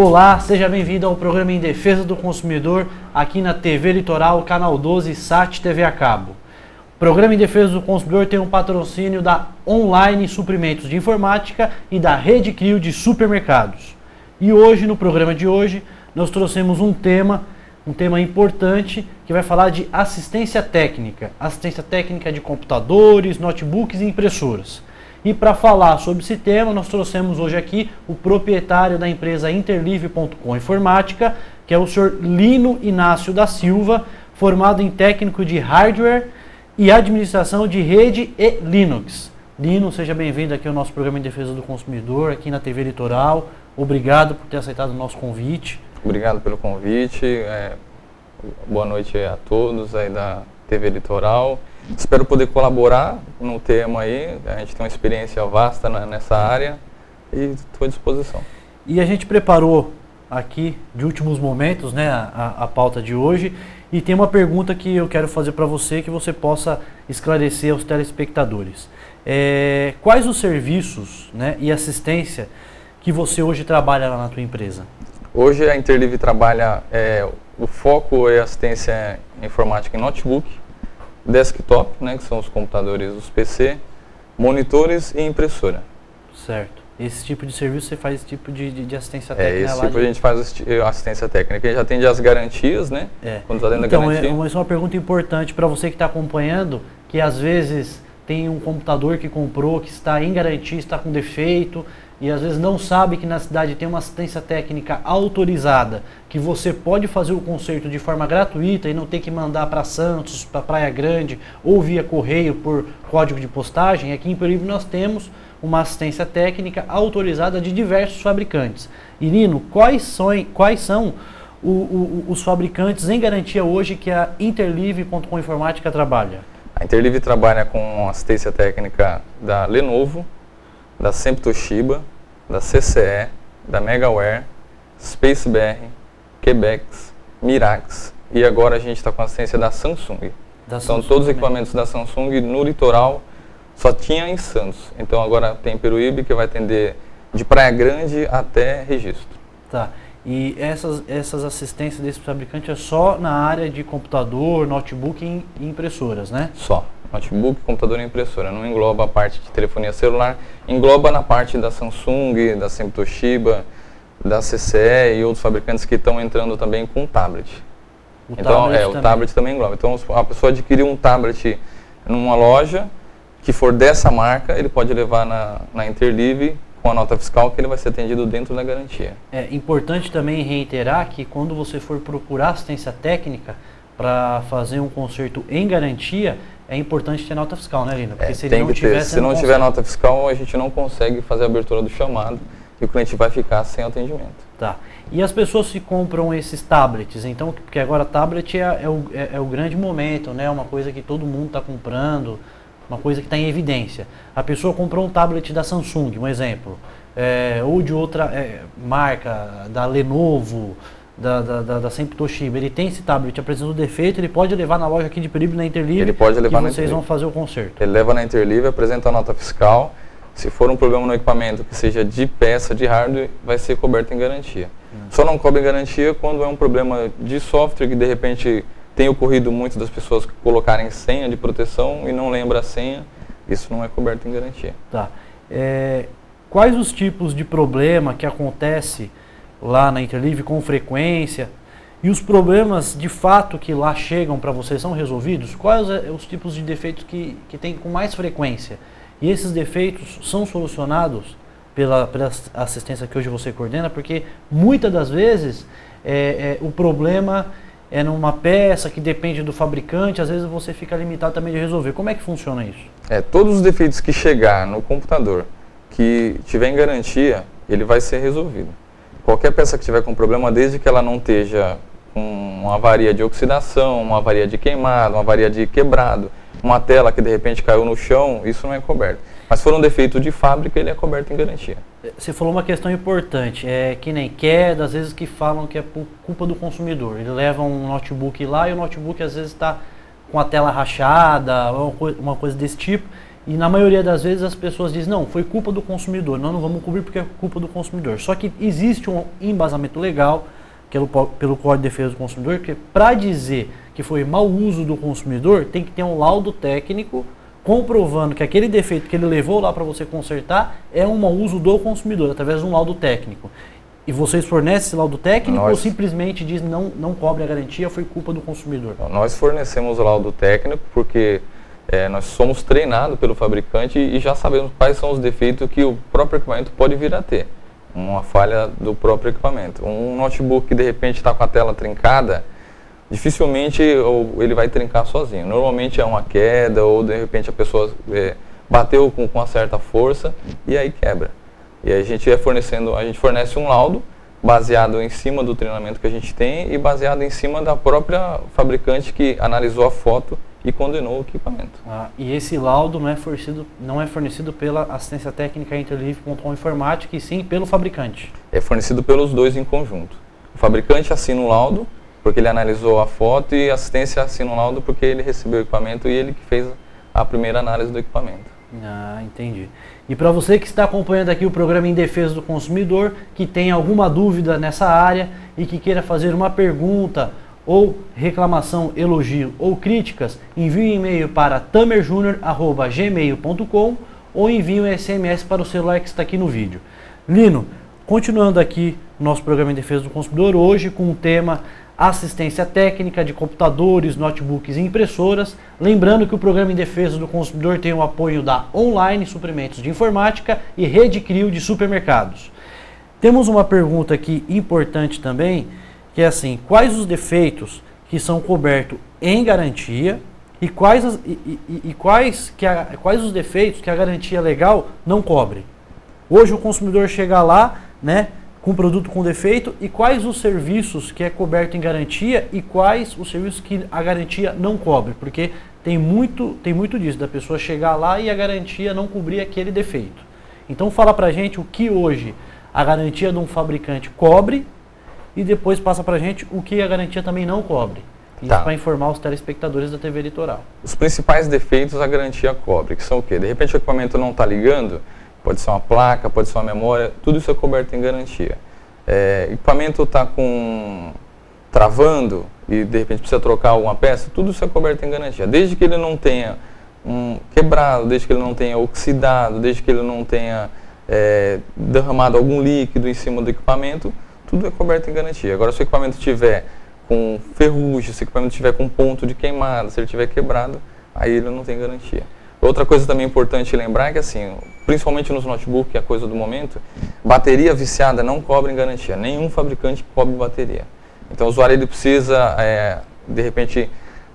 Olá, seja bem-vindo ao programa Em Defesa do Consumidor, aqui na TV Litoral, Canal 12, SAT TV a cabo. O programa Em Defesa do Consumidor tem um patrocínio da Online Suprimentos de Informática e da Rede Crio de Supermercados. E hoje, no programa de hoje, nós trouxemos um tema importante que vai falar de assistência técnica de computadores, notebooks e impressoras. E para falar sobre esse tema, nós trouxemos hoje aqui o proprietário da empresa Interlive.com Informática, que é o senhor Lino Inácio da Silva, formado em técnico de hardware e administração de rede e Linux. Lino, seja bem-vindo aqui ao nosso programa Em Defesa do Consumidor, aqui na TV Litoral. Obrigado por ter aceitado o nosso convite. Obrigado pelo convite. Boa noite a todos aí da TV Litoral. Espero poder colaborar no tema aí. A gente tem uma experiência vasta nessa área e estou à disposição. E a gente preparou aqui, de últimos momentos, né, a pauta de hoje. E tem uma pergunta que eu quero fazer para você, que você possa esclarecer aos telespectadores. Quais os serviços, né, e assistência que você hoje trabalha lá na tua empresa? Hoje a Interlive trabalha, o foco é assistência informática em notebook, desktop, né, que são os computadores, os PC, monitores e impressora. Certo. Esse tipo de serviço você faz esse tipo de assistência técnica? Esse tipo a gente faz assistência técnica. A gente atende as garantias, né? Quando está dentro da garantia. Então, essa é uma pergunta importante para você que está acompanhando, que às vezes tem um computador que comprou, que está em garantia, está com defeito, e às vezes não sabe que na cidade tem uma assistência técnica autorizada, que você pode fazer o conserto de forma gratuita e não ter que mandar para Santos, para Praia Grande ou via correio por código de postagem. Aqui em Peruíbe nós temos uma assistência técnica autorizada de diversos fabricantes. E Lino, quais são os fabricantes em garantia hoje que a Interlive.com Informática trabalha? A Interlive trabalha com assistência técnica da Lenovo, da Sempre Toshiba, da CCE, da Megaware, SpaceBR, Quebex, Mirax e agora a gente está com a assistência da Samsung. Então todos os equipamentos da Samsung no litoral só tinha em Santos. Então agora tem Peruíbe que vai atender de Praia Grande até Registro. Tá. E essas assistências desse fabricante é só na área de computador, notebook e impressoras, né? Só. Notebook, computador e impressora. Não engloba a parte de telefonia celular, engloba na parte da Samsung, da Sempre Toshiba, da CCE e outros fabricantes que estão entrando também com tablet. O tablet também engloba. Então a pessoa adquiriu um tablet numa loja que for dessa marca, ele pode levar na Interlive com a nota fiscal que ele vai ser atendido dentro da garantia. É importante também reiterar que quando você for procurar assistência técnica para fazer um conserto em garantia, é importante ter nota fiscal, né, Lino? Porque se não tiver nota fiscal, a gente não consegue fazer a abertura do chamado e o cliente vai ficar sem atendimento. Tá. E as pessoas que compram esses tablets, então, porque agora tablet é o grande momento, né? Uma coisa que todo mundo está comprando, uma coisa que está em evidência. A pessoa comprou um tablet da Samsung, um exemplo, ou de outra marca, da Lenovo, da Sempre Toshiba. Ele tem esse tablet apresentando defeito, ele pode levar na loja aqui de Peruíbe, na Interlive, ele pode levar que vocês vão fazer o conserto. Ele leva na Interlive, apresenta a nota fiscal. Se for um problema no equipamento que seja de peça, de hardware, vai ser coberto em garantia. Só não cobre em garantia quando é um problema de software que de repente tem ocorrido muito das pessoas colocarem senha de proteção e não lembra a senha. Isso não é coberto em garantia. Tá. Quais os tipos de problema que acontece lá na Interlive com frequência, e os problemas de fato que lá chegam para vocês são resolvidos? Quais os tipos de defeitos que tem com mais frequência? E esses defeitos são solucionados pela assistência que hoje você coordena? Porque muitas das vezes o problema é numa peça que depende do fabricante, às vezes você fica limitado também de resolver. Como é que funciona isso? Todos os defeitos que chegar no computador, que tiver em garantia, ele vai ser resolvido. Qualquer peça que tiver com problema, desde que ela não esteja com uma avaria de oxidação, uma avaria de queimado, uma avaria de quebrado, uma tela que de repente caiu no chão, isso não é coberto. Mas se for um defeito de fábrica, ele é coberto em garantia. Você falou uma questão importante, que nem queda, às vezes que falam que é por culpa do consumidor. Ele leva um notebook lá e o notebook às vezes está com a tela rachada, uma coisa desse tipo. E na maioria das vezes as pessoas dizem, não, foi culpa do consumidor, nós não vamos cobrir porque é culpa do consumidor. Só que existe um embasamento legal pelo Código de Defesa do Consumidor, que para dizer que foi mau uso do consumidor, tem que ter um laudo técnico comprovando que aquele defeito que ele levou lá para você consertar é um mau uso do consumidor, através de um laudo técnico. E vocês fornecem esse laudo técnico ou simplesmente diz não cobre a garantia, foi culpa do consumidor? Nós fornecemos o laudo técnico porque nós somos treinados pelo fabricante e já sabemos quais são os defeitos que o próprio equipamento pode vir a ter. Uma falha do próprio equipamento. Um notebook que de repente está com a tela trincada, dificilmente ele vai trincar sozinho. Normalmente é uma queda ou de repente a pessoa bateu com uma certa força e aí quebra. E a gente fornece um laudo baseado em cima do treinamento que a gente tem e baseado em cima da própria fabricante que analisou a foto e condenou o equipamento. E esse laudo não é fornecido pela assistência técnica Interlivre Control Informática, e sim pelo fabricante? É fornecido pelos dois em conjunto. O fabricante assina o laudo porque ele analisou a foto e a assistência assina o laudo porque ele recebeu o equipamento e ele que fez a primeira análise do equipamento. Entendi. E para você que está acompanhando aqui o programa Em Defesa do Consumidor, que tem alguma dúvida nessa área e que queira fazer uma pergunta ou reclamação, elogio ou críticas, envie um e-mail para tamerjunior@gmail.com ou envie um SMS para o celular que está aqui no vídeo. Lino, continuando aqui nosso programa Em Defesa do Consumidor, hoje com o tema assistência técnica de computadores, notebooks e impressoras. Lembrando que o programa Em Defesa do Consumidor tem o apoio da Online Suprimentos de Informática e Rede Crio de Supermercados. Temos uma pergunta aqui importante também, que é assim: quais os defeitos que são cobertos em garantia e quais os defeitos que a garantia legal não cobre? Hoje o consumidor chega lá, né, com produto com defeito, e quais os serviços que é coberto em garantia e quais os serviços que a garantia não cobre, porque tem muito disso, da pessoa chegar lá e a garantia não cobrir aquele defeito. Então fala pra gente o que hoje a garantia de um fabricante cobre e depois passa pra gente o que a garantia também não cobre. Isso para informar os telespectadores da TV Litoral. Os principais defeitos a garantia cobre, que são o quê? De repente o equipamento não está ligando, pode ser uma placa, pode ser uma memória, tudo isso é coberto em garantia. Equipamento está travando e de repente precisa trocar alguma peça, tudo isso é coberto em garantia. Desde que ele não tenha quebrado, desde que ele não tenha oxidado, desde que ele não tenha derramado algum líquido em cima do equipamento, tudo é coberto em garantia. Agora, se o equipamento estiver com ferrugem, se o equipamento estiver com ponto de queimada, se ele estiver quebrado, aí ele não tem garantia. Outra coisa também importante lembrar é que, assim, principalmente nos notebooks, que é a coisa do momento, bateria viciada não cobre em garantia. Nenhum fabricante cobre bateria. Então o usuário ele precisa, de repente,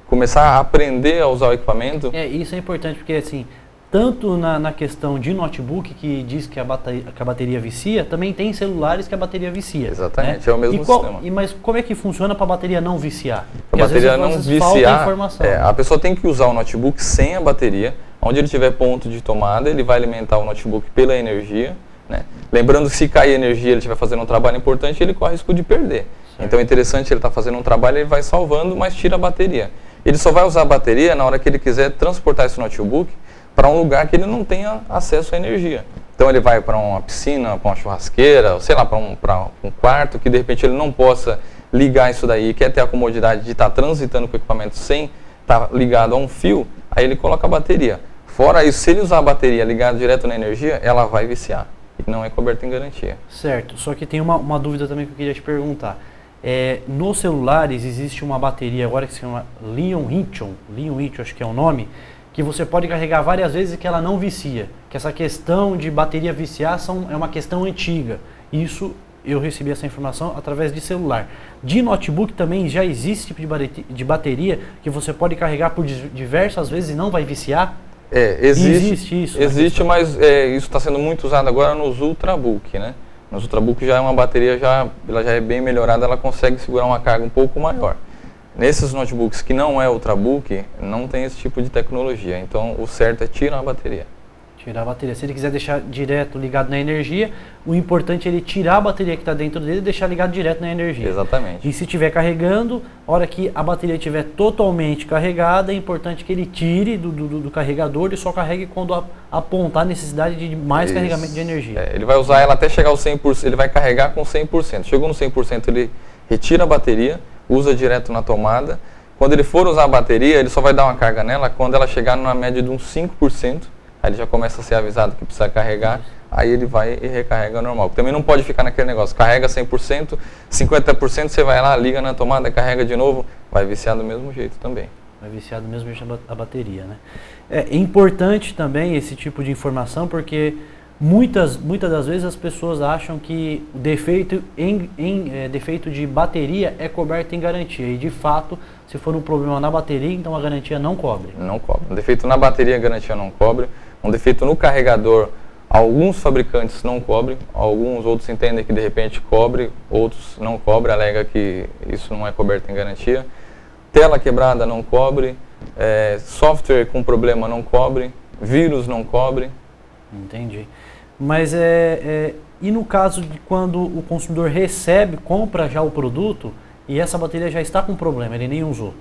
começar a aprender a usar o equipamento. Isso é importante porque, assim, tanto na questão de notebook, que diz que a bateria vicia, também tem celulares que a bateria vicia. Exatamente, né? É o mesmo sistema. Mas como é que funciona para a bateria não viciar? Para a bateria não viciar, a pessoa tem que usar o notebook sem a bateria. Onde ele tiver ponto de tomada, ele vai alimentar o notebook pela energia, né? Lembrando que se cair energia, ele estiver fazendo um trabalho importante, ele corre risco de perder. Certo. Então é interessante, ele está fazendo um trabalho, ele vai salvando, mas tira a bateria. Ele só vai usar a bateria na hora que ele quiser transportar esse notebook para um lugar que ele não tenha acesso à energia. Então ele vai para uma piscina, para uma churrasqueira, sei lá, para um quarto, que de repente ele não possa ligar isso daí e quer ter a comodidade de estar transitando com o equipamento sem estar ligado a um fio, aí ele coloca a bateria. Fora isso, se ele usar a bateria ligada direto na energia, ela vai viciar. E não é coberta em garantia. Certo, só que tem uma dúvida também que eu queria te perguntar. Nos celulares existe uma bateria agora que se chama Li-ion-ion, acho que é o nome, que você pode carregar várias vezes e que ela não vicia. Que essa questão de bateria viciar é uma questão antiga. Isso eu recebi essa informação através de celular. De notebook também já existe tipo de bateria que você pode carregar por diversas vezes e não vai viciar? Existe isso. Existe, mas isso está sendo muito usado agora nos Ultrabook, né? Nos Ultrabook já é uma bateria, ela já é bem melhorada, ela consegue segurar uma carga um pouco maior. Nesses notebooks que não é Ultrabook, não tem esse tipo de tecnologia. Então o certo é tirar a bateria. Tirar a bateria. Se ele quiser deixar direto ligado na energia, o importante é ele tirar a bateria que está dentro dele e deixar ligado direto na energia. Exatamente. E se estiver carregando, a hora que a bateria estiver totalmente carregada, é importante que ele tire do carregador e só carregue quando apontar a necessidade de mais carregamento de energia. Ele vai usar ela até chegar ao 100%, ele vai carregar com 100%. Chegou no 100%, ele retira a bateria, usa direto na tomada. Quando ele for usar a bateria, ele só vai dar uma carga nela quando ela chegar numa média de uns 5%. Aí ele já começa a ser avisado que precisa carregar, aí ele vai e recarrega normal. Também não pode ficar naquele negócio, carrega 100%, 50% você vai lá, liga na tomada, carrega de novo, vai viciar do mesmo jeito também. Vai viciar do mesmo jeito a bateria, né? É importante também esse tipo de informação, porque muitas das vezes as pessoas acham que o defeito defeito de bateria é coberto em garantia, e de fato, se for um problema na bateria, então a garantia não cobre. Não cobre. Um defeito na bateria, a garantia não cobre. Um defeito no carregador, alguns fabricantes não cobrem, alguns outros entendem que de repente cobre, outros não cobrem, alega que isso não é coberto em garantia. Tela quebrada não cobre, software com problema não cobre, vírus não cobre. Entendi. Mas e no caso de quando o consumidor compra já o produto e essa bateria já está com problema, ele nem usou?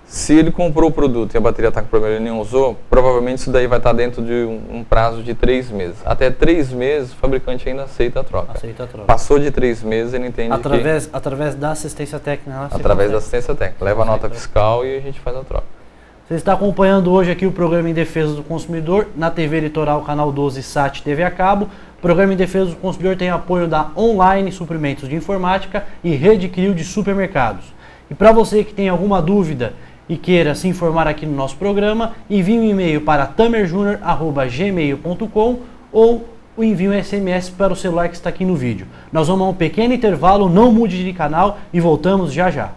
Se ele comprou o produto e a bateria está com problema e ele nem usou, provavelmente isso daí vai estar dentro de um prazo de 3 meses. Até 3 meses o fabricante ainda aceita a troca. Aceita a troca. Passou de 3 meses, ele entende através da assistência técnica. Através da assistência técnica. Leva a nota fiscal e a gente faz a troca. Você está acompanhando hoje aqui o programa Em Defesa do Consumidor na TV Litoral, Canal 12, SAT TV a cabo. O programa Em Defesa do Consumidor tem apoio da Online Suprimentos de Informática e Rede Crio de Supermercados. E para você que tem alguma dúvida e queira se informar aqui no nosso programa, envie um e-mail para tamerjunior@gmail.com ou envie um SMS para o celular que está aqui no vídeo. Nós vamos a um pequeno intervalo, não mude de canal e voltamos já já.